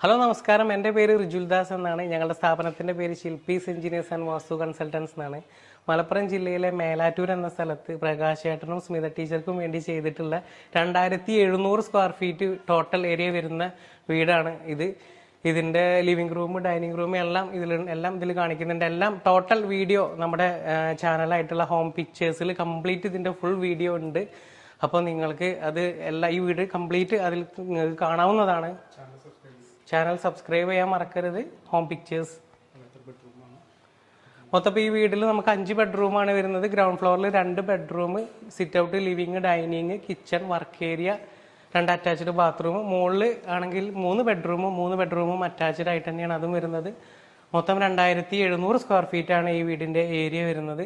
Hello നമസ്കാരം, എൻ്റെ പേര് റിജുൽദാസ് എന്നാണ്. ഞങ്ങളുടെ സ്ഥാപനത്തിൻ്റെ പേര് ശില്പീസ് എഞ്ചിനീയേഴ്സ് ആൻഡ് വാസ്തു കൺസൾട്ടൻസ് എന്നാണ്. മലപ്പുറം ജില്ലയിലെ മേലാറ്റൂർ എന്ന സ്ഥലത്ത് പ്രകാശേട്ടനും സ്മിത ടീച്ചർക്കും വേണ്ടി ചെയ്തിട്ടുള്ള 2700 സ്ക്വയർ ഫീറ്റ് ടോട്ടൽ ഏരിയ വരുന്ന വീടാണ് ഇത്. ഇതിൻ്റെ ലിവിംഗ് റൂം, ഡൈനിങ് റൂം എല്ലാം ഇതിൽ കാണിക്കുന്നുണ്ട്. എല്ലാം ടോട്ടൽ വീഡിയോ നമ്മുടെ ചാനലായിട്ടുള്ള ഹോം പിക്ചേഴ്സിൽ കംപ്ലീറ്റ് ഇതിൻ്റെ ഫുൾ വീഡിയോ ഉണ്ട്. അപ്പോൾ നിങ്ങൾക്ക് അത് ഈ വീട് കംപ്ലീറ്റ് അതിൽ നിങ്ങൾക്ക് കാണാവുന്നതാണ്. ചാനൽ സബ്സ്ക്രൈബ് ചെയ്യാൻ മറക്കരുത്. ഹോം പിക്ചേഴ്സ് മൊത്തം ഈ വീട്ടിൽ നമുക്ക് 5 ബെഡ്റൂമാണ് വരുന്നത്. ഗ്രൗണ്ട് ഫ്ലോറിൽ 2 bedroom, sit out, living, dining, kitchen, work area, 2 attached bathroom. മുകളിൽ ആണെങ്കിൽ 3 ബെഡ്റൂമും അറ്റാച്ച്ഡ് ആയിട്ട് തന്നെയാണ് അതും വരുന്നത്. മൊത്തം 2700 സ്ക്വയർ ഫീറ്റ് ആണ് ഈ വീടിന്റെ ഏരിയ വരുന്നത്.